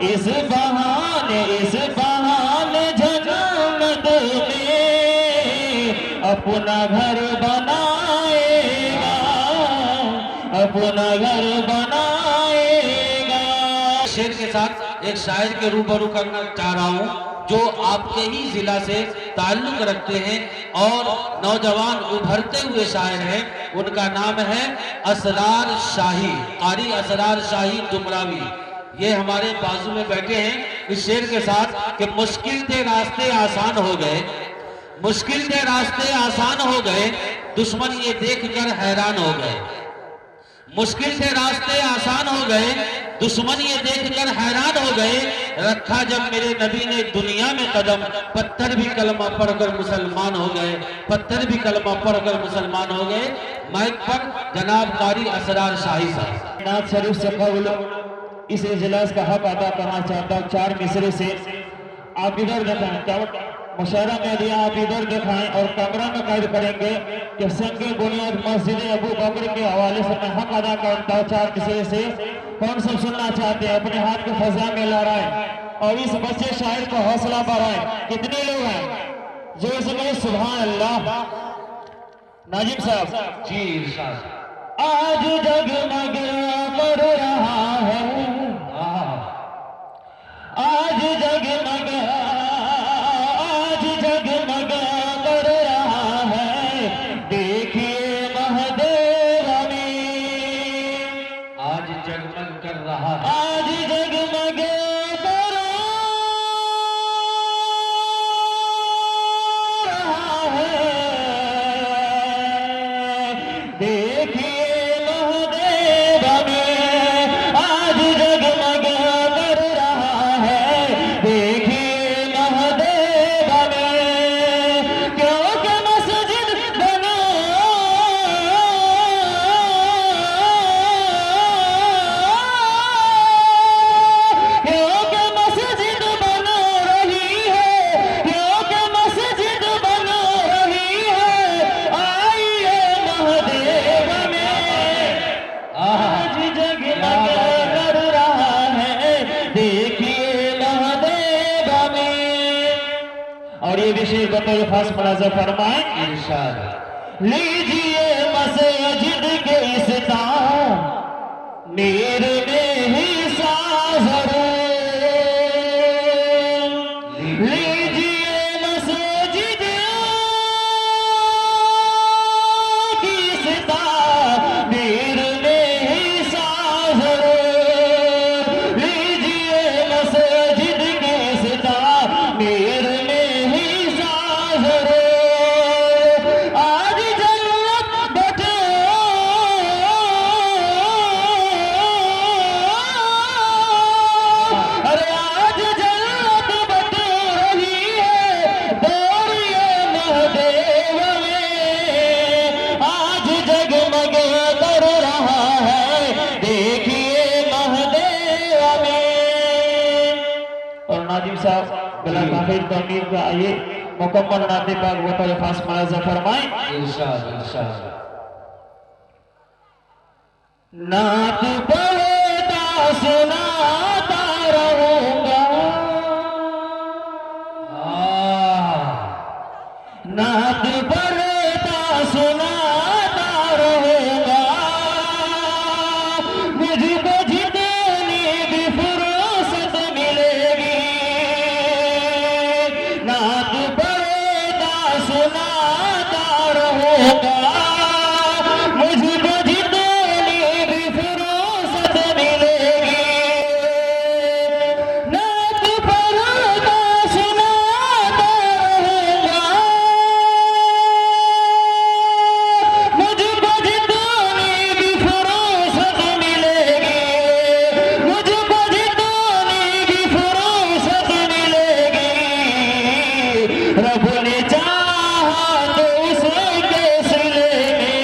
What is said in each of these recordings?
इस बहाने जन्नत में अपना घर बनाएगा, अपना घर बनाएगा। शेर के साथ एक शायर के रूबरू करना चाह रहा हूँ जो आपके ही जिला से ताल्लुक रखते हैं और नौजवान उभरते हुए शायर हैं। उनका नाम है असरार शाही, कारी असरार शाही डुमरावी। ये हमारे बाजू में बैठे हैं इस शेर के साथ कि मुश्किल थे रास्ते आसान हो गए, मुश्किल थे रास्ते आसान हो गए, दुश्मन ये देखकर हैरान हो गए। मुश्किल थे रास्ते आसान हो गए, दुश्मन ये देखकर हैरान हो गए। रखा जब मेरे नबी ने दुनिया में कदम, पत्थर भी कलमा पढ़कर मुसलमान हो गए, पत्थर भी कलमा पढ़कर मुसलमान हो गए। माइक पर जनाब कारी असरार शाही साहब। नाथ शरीफ से कबल इस इजलास का हक अदा करना चाहता हूँ। 4 मिसरे से आप इधर दिखाएं, क्या मुशायरा में दिया आप इधर दिखाएं और कमरा में कैद करेंगे कि संग बुनियाद मस्जिद अबू बकर के हवाले से मैं हक अदा करता हूँ। 4 मिसरे से कौन सब सुनना चाहते हैं अपने हाथ को फजा में लहराएं और इस बच्चे शायर को हौसला बढ़ाएं। कितने लोग हैं जो इसमें सुभान अल्लाह। नाजिम साहब जी इरशाद। आज जगमग कर रहा है, आज जगमग कर रहा है, देखिए महादेव में। आज जगमग कर रहा है, आज जगमग कर रहा है, देखिए महादेव में। आज जगमग कर रहा है, देखिए महादेव में। क्योंकि मस्जिद बना, क्योंकि मस्जिद बना रही है, क्योंकि मस्जिद बना रही है। आइए महादेव में, आज जगमग कर रहा है, देखिए महादेव में। और ये विशेष बतौर खास मुलाजा फरमाएं। इरशाद। लीजिए मस्जिद के इस तामीर में हिस्सा जरूर, लीजिए मस्जिद की इस तामीर में हिस्सा जरूर, लीजिए मस्जिद के इस तामीर में हिस्सा जरूर। आज जन्नत बैठे, अरे आज जन्नत बट रही है, दौड़िए महादेव में। आज जगमग कर रहा है, देखिए महादेव में। और नाजिम साहब बिला ताखीर तमीर का आइए मुकम्मल नाते पाक बतौर खास मुलाजा फरमाएं। इरशाद इरशाद। नात पढ़ता सुनाता रहूंगा, नात पढ़ता सुनाता रहूंगा, मुझको जितनी भी फुर्सत मिलेगी। नात पढ़ता सुनाता रहूंगा, मुझको जितनी भी फुर्सत मिलेगी। नात पढ़ता सुनाता रहूंगा, मुझको जितनी भी फुर्सत मिलेगी, मुझको जितनी भी फुर्सत मिलेगी। रब ने चाहा तो उसके सिले में,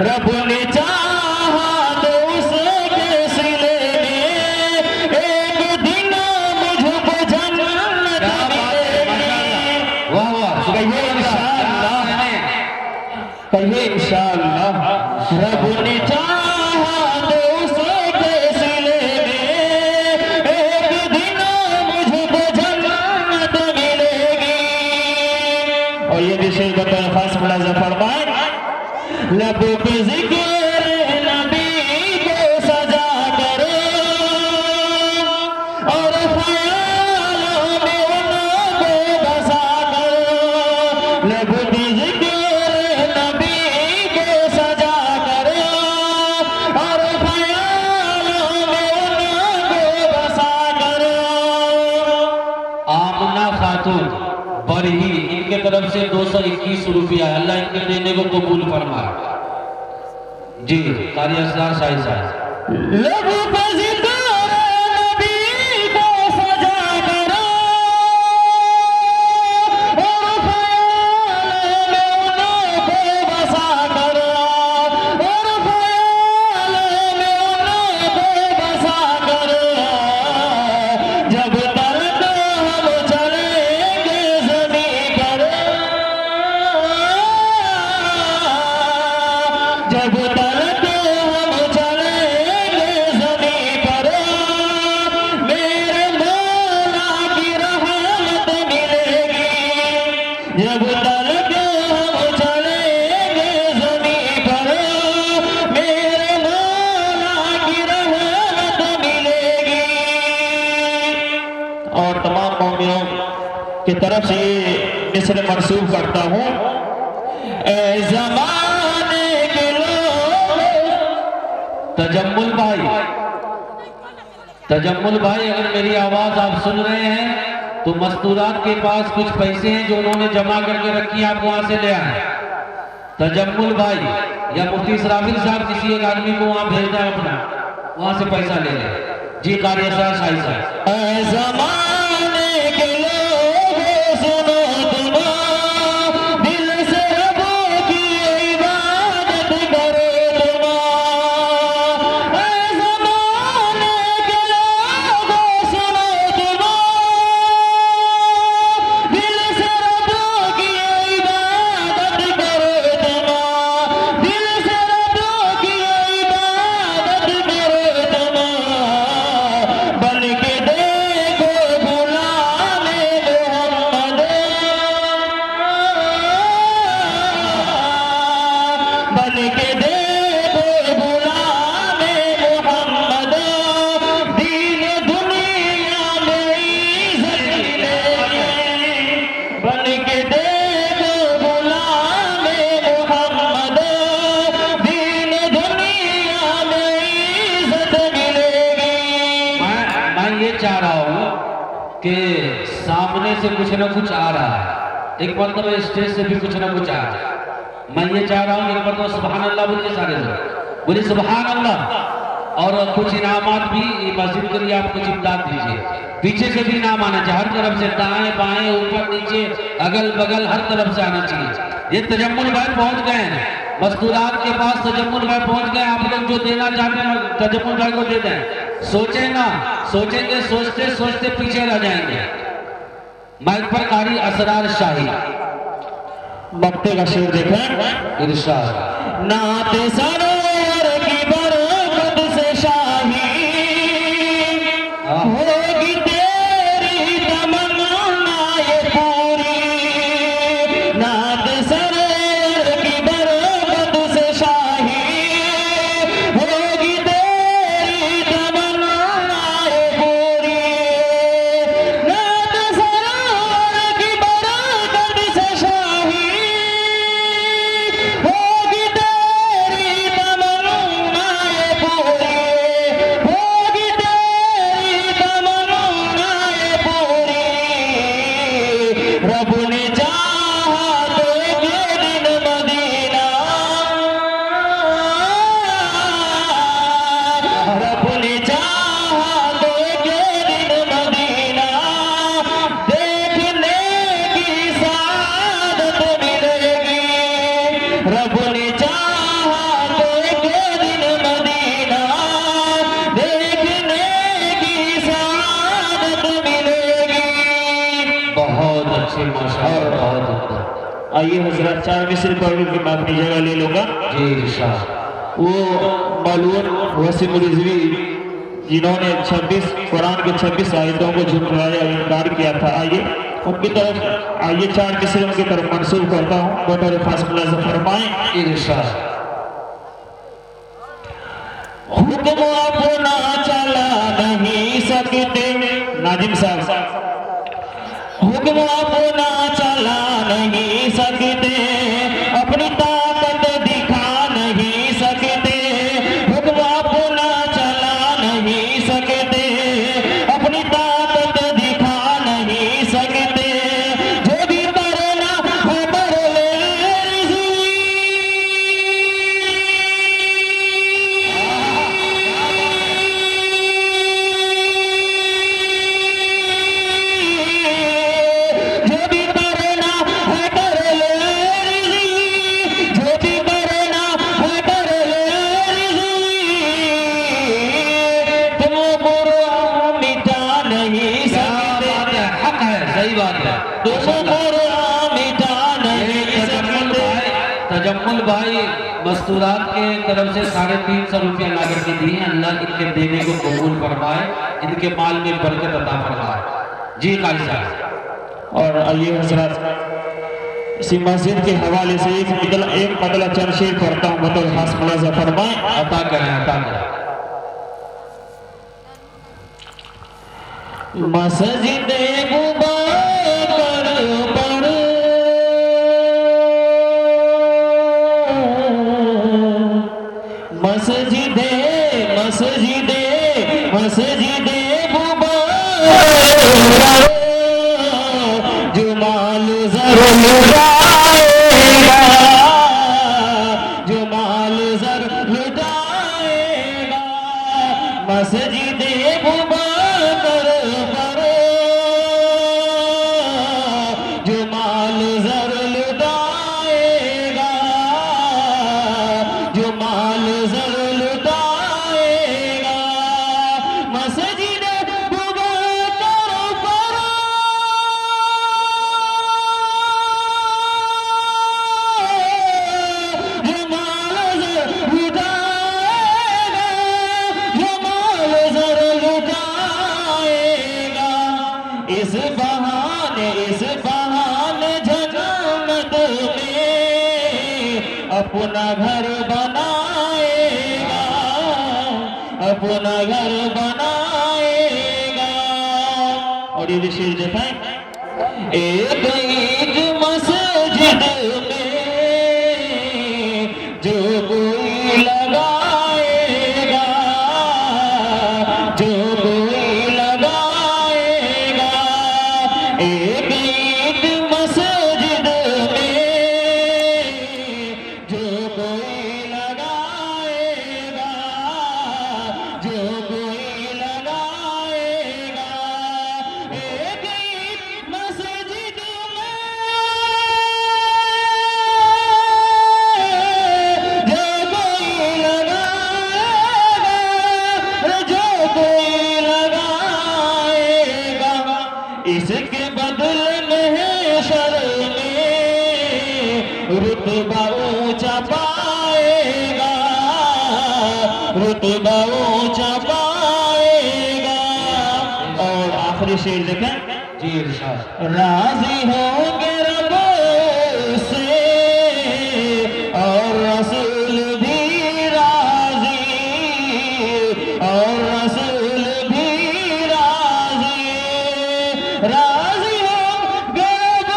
रब ने चाहा तो उसके सिले में, एक दिन मुझको जन्नत मिलेगी। वाह वाह। कहिए इंशाअल्लाह, कहिए इंशाअल्लाह। रब ने चाहा लबों पे जिक्र नबी को सजा करो और ख्यालों में उनको बसा करो। लबों पे जिक्र नबी को सजा करो और ख्यालों में उनको बसा करो। आमना खातून बरही, इनके तरफ से 221 रुपया, अल्लाह इनके देने को कबूल फरमाए। जी कारी असरार शाही साहब। लबों पे जिक्र नबी को सजा करो और ख्यालों में उनको बसा करो और ख्यालों में उनको बसा करो। जब तक हम चलेंगे ज़मीं पर, जब तक हम चलेंगे ज़मीं पर, मेरे मौला की रहमत मिलेगी। जब तक हम चलेंगे ज़मीं पर, मेरे मौला की रहमत मिलेगी। और तमाम मौमिनों की तरफ से ये मिस्र मंसूब करता हूँ। ए ज़माने के लोग, तजम्मुल भाई, तजम्मुल भाई, अगर मेरी आवाज आप सुन रहे हैं तो मस्तूरात के पास कुछ पैसे हैं जो उन्होंने जमा करके रखी है, आप वहां से ले आए। तजम्मुल भाई या मुफ्ती इसराफिल साहब किसी एक आदमी को वहां भेज दें, अपना वहां से पैसा ले लें। जी कारी असरार शाही साहब। ए ज़माने के लोग सुनो तुम, दिल से रबो की इबादत करो तुम। ए ज़माने के लोग सुनो तुम, दिल से रबो की इबादत करो तुम। दिल से रबो की इबादत करो तुम। बन के देखो गुलामे मोहम्मद, बन के देखो गुलामे मोहम्मद, दीन दुनिया में इज़्ज़त मिलेगी। बन के देखो गुलामे मोहम्मद, दीन दुनिया में इज़्ज़त मिलेगी। मैं ये चाह रहा हूँ कि सामने से कुछ ना कुछ आ रहा है, एक मतलब स्टेज से भी कुछ ना कुछ आ रहा है। मैं ये चाह रहा हूँ कि एक मतलब सुभान अल्लाह बोलिए, सारे लोग बोलिए सुभान अल्लाह। और कुछ इनामात भी मस्जिद के लिए आप कुछ इमदाद दीजिए। पीछे से भी इनाम आना चाहिए, हर तरफ से, दाएं बाएं ऊपर नीचे अगल बगल हर तरफ से आना चाहिए। ये तजम्मुल भाई पहुंच गए हैं, मस्तूरात के पास तजम्मुल भाई पहुंच गए। आप लोग जो देना चाहते हैं तजम्मुल भाई को दे दें। सोचे ना, सोचेंगे सोचते सोचते पीछे रह जाएंगे। माइक पर कारी असरार शाही। मक्ते का शेर देखें। इरशाद। नाते सरोवर की बरकत से शाही, होगी तेरी तमन्ना ये पूरी। नाते सरोवर की बरकत से शाही, होगी तेरी तमन्ना ये पूरी। नाते सरोवर की बरकत से शाही, होगी तेरी तमन्ना ये पूरी। होगी तेरी तमन्ना ये पूरी। रब ने चाहा तो एक दिन मदीना, रब ने चाहा तो एक दिन मदीना, देखने की सादत मिलेगी। रब ने चाहा तो एक दिन मदीना, देखने की सादत मिलेगी। बहुत अच्छे माशाअल्लाह, बहुत अच्छा। आइए हजरत, 4 मिसर पढ़ के मैं अपनी जगह ले लूंगा। जी इरशाद। वो मलून वसीम रिजवी जिन्होंने 26 कुरान के 26 आयतों को झुठलाया, इनकार किया था, आइए उनकी तरफ, आइए 4 मिसर उनकी तरफ मंसूब करता हूँ। बतौर खास मुलाज़ा फरमाएं। इरशाद। हुक्म अपना चला नहीं सकते, नाजिम साहब, हुक्म अपना चला नहीं सकते, अपनी ताकत दिखा नहीं सकते, हुक्म अपना चला नहीं सकते, अपनी ताकत दिखा नहीं सकते, जो भी करना है कर ले जो भी करना है कर ले, जो भी करना है कर ले, तुम बुरा मिटा नहीं सकते, हक है, सही बात है। तुम बुरा मिटा नहीं सकते। तजम्मुल भाई मस्तूरात के तरफ से 350 रुपया ला करके दिए। अल्लाह इनके देने को कबूल फरमाए, इनके माल में बरकत अता फरमाए। जी कारी साहब। और आइए हजरत इसी मस्जिद के हवाले से एक बदला चंद शेर पढ़ता हूँ, बतौर खास मुलाजा फरमाएं। अता करें, अता करें। मस्जिद मुबारक पर मस्जिद मस्जिद मस्जिद मुबारक जुमाल जरूर लुटाएगा, जुमाल जरूर लुटाएगा, मस्जिद मुबारक पर जुमाल जरूर लुटाएगा, जुमाल जरूर लुटाएगा, मस्जिद मुबारक पर जुमाल जरूर लुटाएगा, जुमाल जरूर लुटाएगा, इस बहाने जन्नत में अपना घर बनाएगा, अपना घर बनाएगा। और ये शेर देखें, एक ईद मस्जिद में जो कोई लगाएगा, जो कोई लगाएगा, एक ईद मस्जिद में जो कोई लगाएगा, जो कोई लगाएगा, एक ईद मस्जिद में जो कोई लगाएगा, जो कोई लगाएगा, इसके बदले में शर में रुतबा ऊंचा पाएगा, रुतबा ऊंचा पाएगा। और आखिरी शेर देखें, जी इरशाद। राजी होंगे रब से और रसूल भी राजी, और रसूल भी राजी, राजी होंगे रब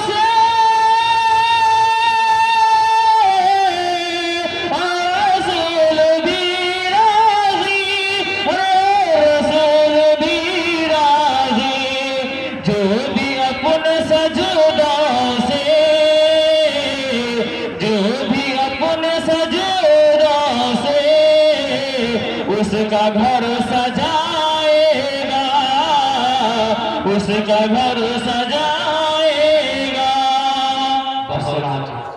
से और रसूल भी राजी, रसूल भी राजी, जो भी अपने सजदों से, जो भी अपने सजदों से उसका घर सजाएगा, उसका घर सजा